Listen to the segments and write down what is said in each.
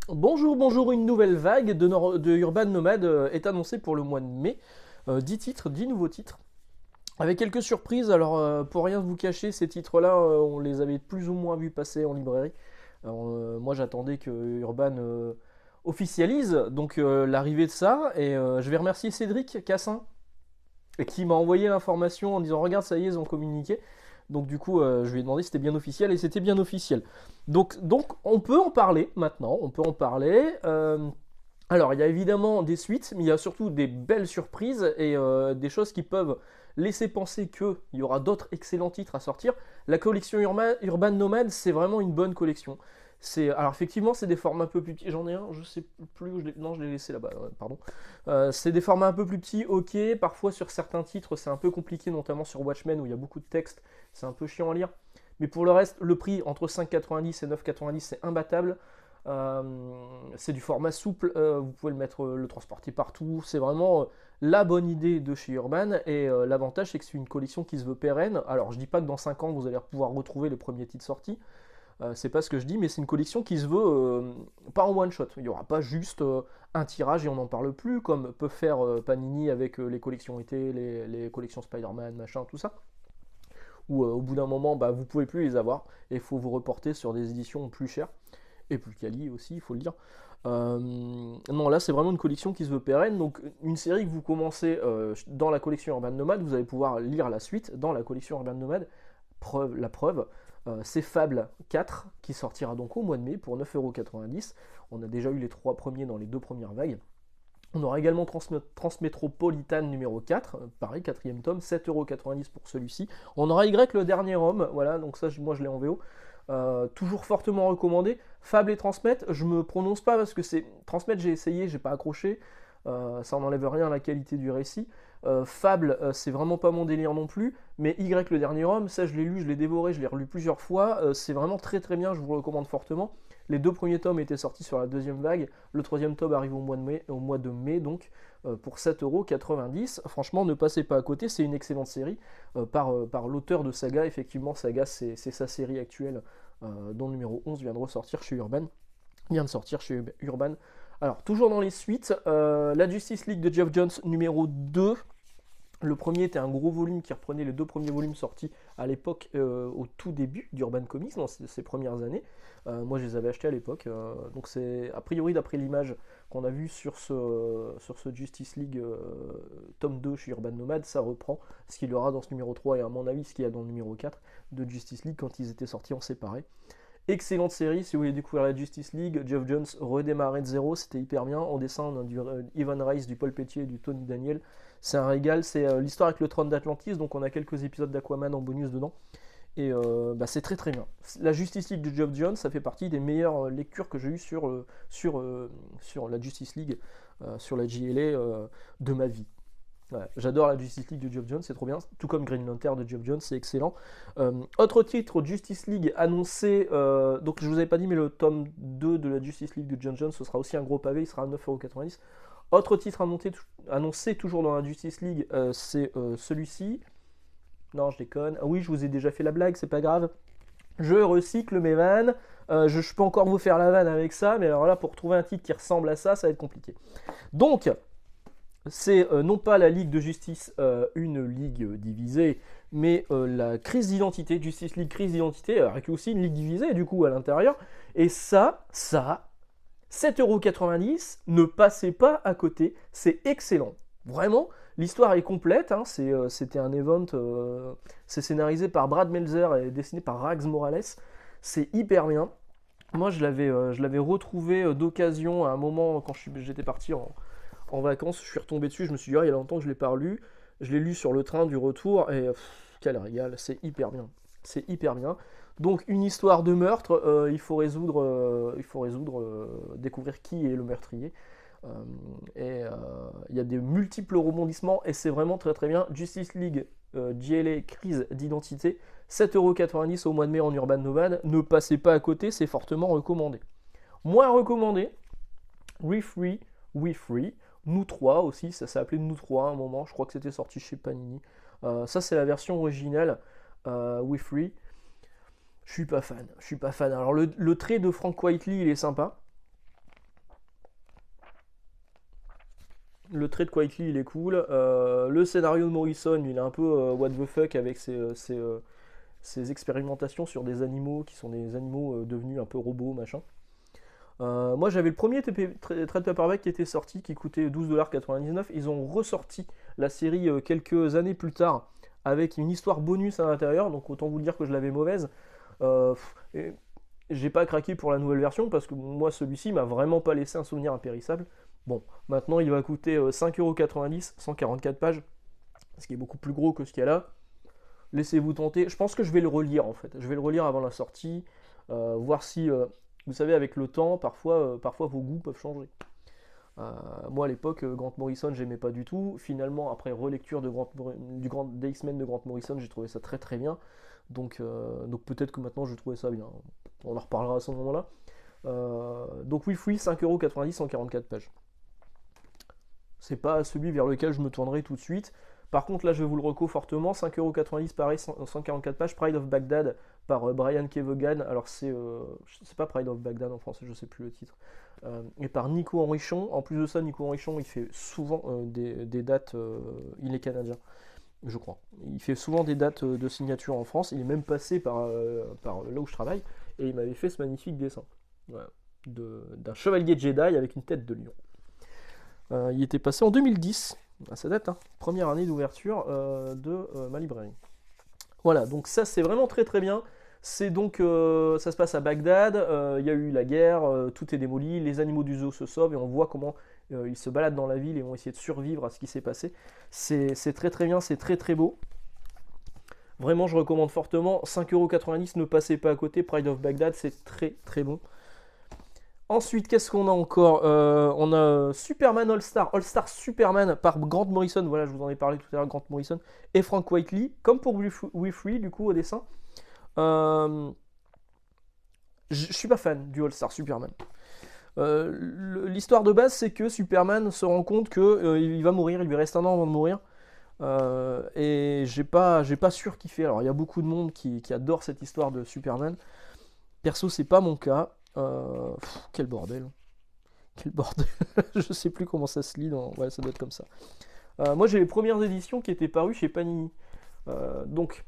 Bonjour, bonjour, une nouvelle vague de Urban Nomad est annoncée pour le mois de mai. 10 titres, 10 nouveaux titres. Avec quelques surprises, alors pour rien vous cacher, ces titres-là, on les avait plus ou moins vus passer en librairie. Alors, moi j'attendais que Urban officialise donc l'arrivée de ça, et je vais remercier Cédric Cassin qui m'a envoyé l'information en disant regarde ça y est ils ont communiqué. Donc du coup je lui ai demandé si c'était bien officiel et c'était bien officiel. Donc on peut en parler maintenant, on peut en parler. Alors il y a évidemment des suites, mais il y a surtout des belles surprises et des choses qui peuvent laisser penser qu'il y aura d'autres excellents titres à sortir. La collection Urban Nomad, c'est vraiment une bonne collection. Alors effectivement, c'est des formats un peu plus petits. J'en ai un, je sais plus où non, je l'ai laissé là-bas, pardon. C'est des formats un peu plus petits, ok. Parfois sur certains titres, c'est un peu compliqué, notamment sur Watchmen où il y a beaucoup de texte, c'est un peu chiant à lire. Mais pour le reste, le prix entre 5,90 et 9,90, c'est imbattable. Euh, c'est du format souple, vous pouvez le mettre, le transporter partout. C'est vraiment la bonne idée de chez Urban. Et l'avantage, c'est que c'est une collection qui se veut pérenne. Alors, je dis pas que dans 5 ans, vous allez pouvoir retrouver les premiers titres sortis. C'est pas ce que je dis, mais c'est une collection qui se veut pas en one shot. Il n'y aura pas juste un tirage et on n'en parle plus, comme peut faire Panini avec les collections été, les collections Spider-Man, machin, tout ça. Où au bout d'un moment, bah, vous pouvez plus les avoir et il faut vous reporter sur des éditions plus chères et plus quali aussi, il faut le dire. Non, là c'est vraiment une collection qui se veut pérenne, donc une série que vous commencez dans la collection Urban Nomad, vous allez pouvoir lire la suite dans la collection Urban Nomad. La preuve, c'est Fable 4 qui sortira donc au mois de mai pour 9,90€. On a déjà eu les 3 premiers dans les 2 premières vagues. On aura également Transmétropolitan numéro 4, pareil, quatrième tome, 7,90€ pour celui-ci. On aura Y le dernier homme, voilà, donc ça moi je l'ai en VO. Toujours fortement recommandé. Fable et Transmettre, je me prononce pas parce que c'est. Transmettre, j'ai essayé, j'ai pas accroché. Ça n'enlève rien à la qualité du récit. Fable, c'est vraiment pas mon délire non plus. Mais Y le dernier homme, ça je l'ai lu, je l'ai dévoré, je l'ai relu plusieurs fois. C'est vraiment très très bien, je vous le recommande fortement. Les 2 premiers tomes étaient sortis sur la deuxième vague. Le troisième tome arrive au mois de mai donc pour 7,90€. Franchement, ne passez pas à côté, c'est une excellente série par l'auteur de Saga. Effectivement, Saga, c'est sa série actuelle dont le numéro 11 vient de ressortir chez Urban. Vient de sortir chez Urban. Alors, toujours dans les suites, la Justice League de Geoff Johns numéro 2. Le premier était un gros volume qui reprenait les 2 premiers volumes sortis à l'époque, au tout début d'Urban Comics, dans ses premières années. Moi, je les avais achetés à l'époque. Donc, c'est a priori, d'après l'image qu'on a vue sur ce Justice League tome 2 chez Urban Nomad, ça reprend ce qu'il y aura dans ce numéro 3 et à mon avis ce qu'il y a dans le numéro 4 de Justice League quand ils étaient sortis en séparé. Excellente série, si vous voulez découvrir la Justice League, Geoff Johns redémarrait de zéro, c'était hyper bien. En dessin, on a du Ivan Rice, du Paul Pétier et du Tony Daniel. C'est un régal, c'est l'histoire avec le trône d'Atlantis, donc on a quelques épisodes d'Aquaman en bonus dedans. Et bah, c'est très très bien. La Justice League de Geoff Johns, ça fait partie des meilleures lectures que j'ai eues sur la Justice League, sur la JLA de ma vie. Ouais, j'adore la Justice League de Geoff Johns, c'est trop bien. Tout comme Green Lantern de Geoff Johns, c'est excellent. Autre titre, Justice League annoncé. Donc je vous avais pas dit, mais le tome 2 de la Justice League de Geoff Johns, ce sera aussi un gros pavé, il sera à 9,90€. Autre titre annoncé toujours dans la Justice League, c'est celui-ci. Non, je déconne. Ah oui, je vous ai déjà fait la blague, c'est pas grave. Je recycle mes vannes. Je peux encore vous faire la vanne avec ça, mais alors là, pour trouver un titre qui ressemble à ça, ça va être compliqué. Donc, c'est non pas la Ligue de Justice, une ligue divisée, mais la crise d'identité, Justice League crise d'identité, avec aussi une ligue divisée du coup à l'intérieur. Et ça, 7,90€, ne passez pas à côté, c'est excellent. Vraiment, l'histoire est complète, hein, c'était un event, c'est scénarisé par Brad Meltzer et dessiné par Rags Morales, c'est hyper bien. Moi je l'avais retrouvé d'occasion à un moment quand j'étais parti en vacances, je suis retombé dessus, je me suis dit, oh, il y a longtemps que je ne l'ai pas lu. Je l'ai lu sur le train du retour et quel régal, c'est hyper bien. C'est hyper bien. Donc une histoire de meurtre, découvrir qui est le meurtrier. Euh, et il y a des multiples rebondissements et c'est vraiment très très bien. Justice League, JLA, crise d'identité, 7,90€ au mois de mai en Urban Nomad. Ne passez pas à côté, c'est fortement recommandé. Moins recommandé, We Free, Nous 3 aussi, ça s'est appelé Nous 3 à un moment, je crois que c'était sorti chez Panini. Ça c'est la version originale, We Free. Je suis pas fan. Alors le trait de Frank Whiteley il est sympa. Le trait de Quietly, il est cool. Le scénario de Morrison, il est un peu what the fuck avec ses expérimentations sur des animaux qui sont des animaux devenus un peu robots, machin. Moi j'avais le premier trade paperback qui était sorti, qui coûtait 12,99$. Ils ont ressorti la série quelques années plus tard avec une histoire bonus à l'intérieur, donc autant vous dire que je l'avais mauvaise. J'ai pas craqué pour la nouvelle version parce que moi celui-ci m'a vraiment pas laissé un souvenir impérissable. Bon, maintenant il va coûter 5,90€, 144 pages, ce qui est beaucoup plus gros que ce qu'il y a là. Laissez-vous tenter. Je pense que je vais le relire en fait. Je vais le relire avant la sortie, voir si vous savez, avec le temps, parfois vos goûts peuvent changer. Moi, à l'époque, Grant Morrison, j'aimais pas du tout. Finalement, après relecture des X-Men de Grant Morrison, j'ai trouvé ça très très bien. Donc peut-être que maintenant, je trouvais ça bien. On en reparlera à ce moment-là. Donc oui, 5,90€, 144 pages. C'est pas celui vers lequel je me tournerai tout de suite. Par contre, là, je vais vous le reco fortement. 5,90€, pareil, 144 pages. Pride of Baghdad par Brian Kevogan. Alors, c'est pas Pride of Baghdad en français, je sais plus le titre. Et par Nico Henrichon. En plus de ça, Nico Henrichon, il fait souvent des dates. Il est canadien, je crois. Il fait souvent des dates de signature en France. Il est même passé par là où je travaille. Et il m'avait fait ce magnifique dessin. Voilà. D'un chevalier Jedi avec une tête de lion. Il était passé en 2010. Ça date, hein. Première année d'ouverture de ma librairie. Voilà, donc ça c'est vraiment très très bien. C'est donc, ça se passe à Bagdad, il y a eu la guerre, tout est démoli, les animaux du zoo se sauvent et on voit comment ils se baladent dans la ville et vont essayer de survivre à ce qui s'est passé. C'est très très bien, c'est très très beau. Vraiment, je recommande fortement. 5,90€, ne passez pas à côté. Pride of Baghdad, c'est très très bon. Ensuite, qu'est-ce qu'on a encore? On a Superman All-Star Superman par Grant Morrison. Voilà, je vous en ai parlé tout à l'heure, Grant Morrison et Frank Whiteley, comme pour Free du coup au dessin. Je suis pas fan du All-Star Superman. L'histoire de base, c'est que Superman se rend compte que il va mourir, il lui reste un an avant de mourir. Et j'ai pas surkiffé. Alors, il y a beaucoup de monde qui adore cette histoire de Superman. Perso, c'est pas mon cas. Quel bordel. Quel bordel. Je sais plus comment ça se lit. Ouais, ça doit être comme ça. Moi, j'ai les premières éditions qui étaient parues chez Panini. Donc,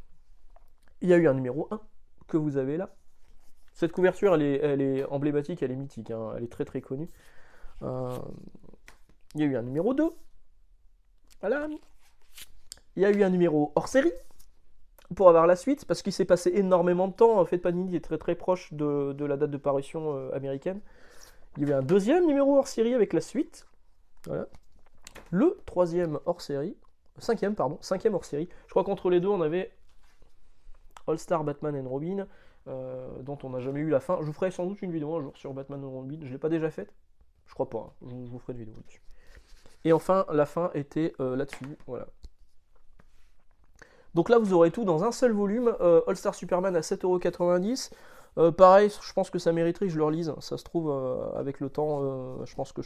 il y a eu un numéro 1 que vous avez là. Cette couverture, elle est emblématique, elle est mythique. Hein, elle est très très connue. Il y a eu un numéro 2. Voilà. Il y a eu un numéro hors série pour avoir la suite, parce qu'il s'est passé énormément de temps. En fait, Panini est très très proche de la date de parution américaine. Il y avait un deuxième numéro hors série avec la suite. Voilà. Le troisième hors série. Cinquième hors série. Je crois qu'entre les deux, on avait All-Star Batman and Robin, dont on n'a jamais eu la fin. Je vous ferai sans doute une vidéo un jour sur Batman and Robin. Je ne l'ai pas déjà faite? Je crois pas. Hein. Je vous ferai une vidéo dessus. Et enfin, la fin était là-dessus. Voilà. Donc là, vous aurez tout dans un seul volume. All-Star Superman à 7,90€. Pareil, je pense que ça mériterait que je le relise. Ça se trouve, avec le temps, je pense que...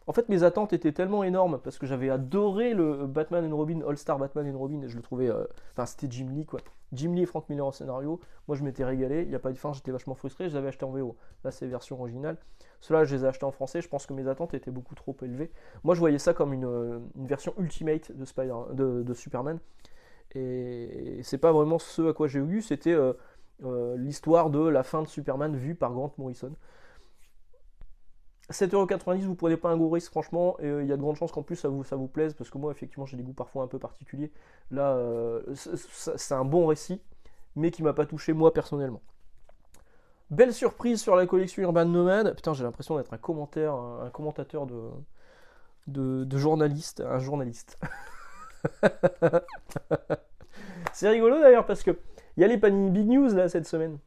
En fait, mes attentes étaient tellement énormes, parce que j'avais adoré le Batman and Robin, All-Star Batman and Robin, et je le trouvais... Enfin, c'était Jim Lee, quoi. Jim Lee et Frank Miller au scénario. Moi, je m'étais régalé. Il n'y a pas eu de fin, j'étais vachement frustré. Je les avais achetés en VO. Là, c'est version originale. Ceux-là, je les ai achetés en français. Je pense que mes attentes étaient beaucoup trop élevées. Moi, je voyais ça comme une version ultimate de Superman. Et c'est pas vraiment ce à quoi j'ai eu, c'était l'histoire de la fin de Superman vue par Grant Morrison. 7,90€, vous prenez pas un gros risque, franchement, et il y a de grandes chances qu'en plus ça vous plaise, parce que moi, effectivement, j'ai des goûts parfois un peu particuliers. Là, c'est un bon récit, mais qui m'a pas touché moi personnellement. Belle surprise sur la collection Urban Nomad. Putain, j'ai l'impression d'être un commentateur de journaliste, un journaliste. C'est rigolo d'ailleurs parce que il y a les Panini Big News là cette semaine.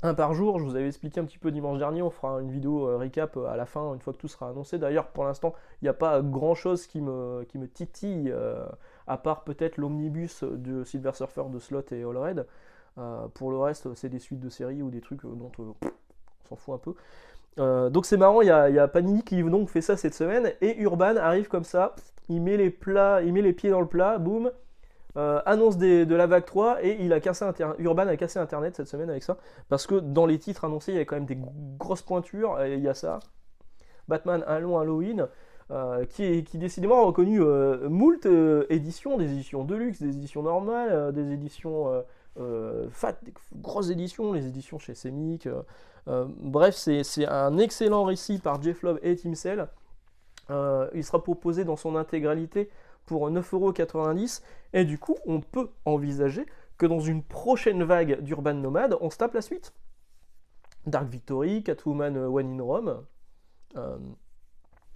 Un par jour, je vous avais expliqué un petit peu dimanche dernier, on fera une vidéo recap à la fin, une fois que tout sera annoncé. D'ailleurs, pour l'instant, il n'y a pas grand chose qui me titille, à part peut-être l'omnibus de Silver Surfer de Slott et Allred. Pour le reste, c'est des suites de séries ou des trucs dont on s'en fout un peu. Donc c'est marrant, il y a Panini qui donc fait ça cette semaine, et Urban arrive comme ça, il met les pieds dans le plat, boum, annonce de la vague 3, et Urban a cassé Internet cette semaine avec ça, parce que dans les titres annoncés, il y a quand même des grosses pointures, et il y a ça, Batman un long Halloween, qui décidément a reconnu moult éditions, des éditions de luxe, des éditions normales, des éditions fat, des grosses éditions, les éditions chez Semic. Bref, c'est un excellent récit par Jeff Loeb et Tim Sale. Il sera proposé dans son intégralité pour 9,90 €. Et du coup, on peut envisager que dans une prochaine vague d'Urban Nomad, on se tape la suite. Dark Victory, Catwoman One in Rome.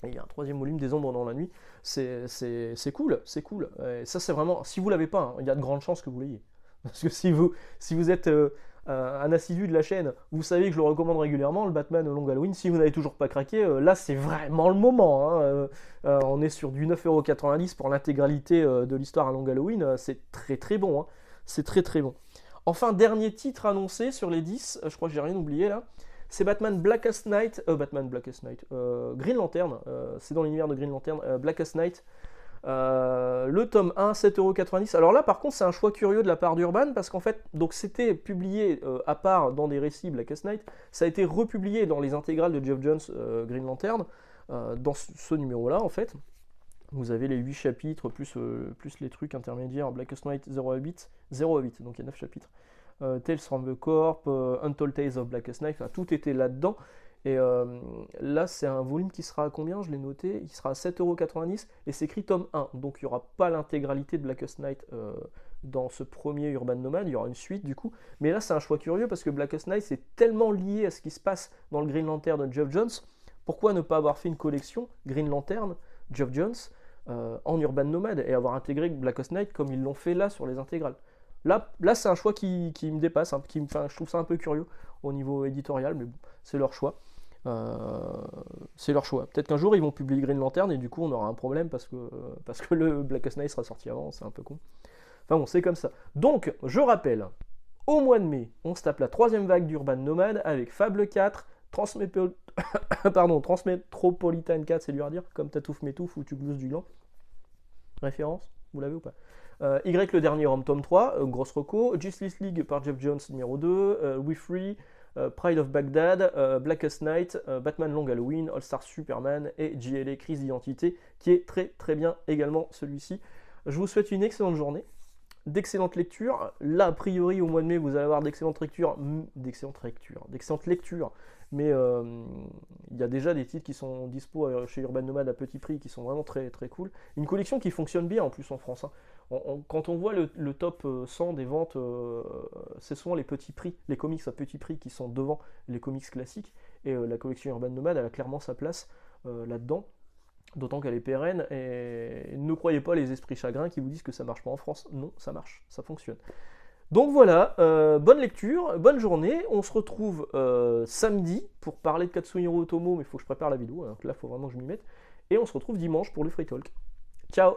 Et il y a un troisième volume, Des Ombres dans la nuit. C'est cool, c'est cool. Et ça, c'est vraiment. Si vous l'avez pas, hein, il y a de grandes chances que vous l'ayez. Parce que si vous êtes un assidu de la chaîne, vous savez que je le recommande régulièrement, le Batman Long Halloween. Si vous n'avez toujours pas craqué, là, c'est vraiment le moment. Hein. On est sur du 9,90 € pour l'intégralité de l'histoire à Long Halloween. C'est très très bon. Hein. C'est très très bon. Enfin, dernier titre annoncé sur les 10, je crois que j'ai rien oublié là. C'est Batman Blackest Night, Green Lantern, c'est dans l'univers de Green Lantern, Blackest Night, le tome 1, 7,90 €. Alors là, par contre, c'est un choix curieux de la part d'Urban, parce qu'en fait, donc c'était publié à part dans des récits Blackest Night, ça a été republié dans les intégrales de Geoff Johns, Green Lantern, dans ce numéro-là, en fait. Vous avez les 8 chapitres, plus les trucs intermédiaires, Blackest Night 0 à 8, donc il y a 9 chapitres. Tales from the Corp, Untold Tales of Blackest Night, enfin, tout était là-dedans. Et là, c'est un volume qui sera à combien? Je l'ai noté, il sera à 7,90 € et c'est écrit tome 1. Donc il n'y aura pas l'intégralité de Blackest Night dans ce premier Urban Nomad, il y aura une suite du coup. Mais là, c'est un choix curieux parce que Blackest Night, c'est tellement lié à ce qui se passe dans le Green Lantern de Geoff Johns. Pourquoi ne pas avoir fait une collection Green Lantern, Geoff Johns, en Urban Nomad et avoir intégré Blackest Night comme ils l'ont fait là sur les intégrales? Là c'est un choix qui me dépasse, hein, je trouve ça un peu curieux au niveau éditorial, mais bon, c'est leur choix. C'est leur choix. Peut-être qu'un jour ils vont publier Green Lantern et du coup on aura un problème parce que le Blackest Night sera sorti avant, c'est un peu con. Enfin bon, c'est comme ça. Donc, je rappelle, au mois de mai, on se tape la troisième vague d'Urban Nomad avec Fable 4, Transmetropolitan 4, c'est dur à dire, comme Tatouf Métouf ou Tu glousses du gland. Référence, vous l'avez ou pas? Y, le dernier homme, tome 3, grosse reco. Justice League par Geoff Johns, numéro 2. We Free, Pride of Baghdad, Blackest Night, Batman Long Halloween, All Star Superman et JLA Crise d'identité, qui est très très bien également celui-ci. Je vous souhaite une excellente journée, d'excellentes lectures. Là, a priori, au mois de mai, vous allez avoir d'excellentes lectures, mais il y a déjà des titres qui sont dispo chez Urban Nomad à petit prix, qui sont vraiment très très cool. Une collection qui fonctionne bien en plus en France. Hein. Quand on voit le top 100 des ventes, c'est souvent les petits prix, les comics à petit prix qui sont devant les comics classiques, et la collection Urban Nomad, elle a clairement sa place là-dedans. D'autant qu'elle est pérenne, et ne croyez pas les esprits chagrins qui vous disent que ça marche pas en France. Non, ça marche, ça fonctionne. Donc voilà, bonne lecture, bonne journée. On se retrouve samedi pour parler de Katsuhiro Otomo, mais il faut que je prépare la vidéo, alors là il faut vraiment que je m'y mette. Et on se retrouve dimanche pour le Free Talk. Ciao!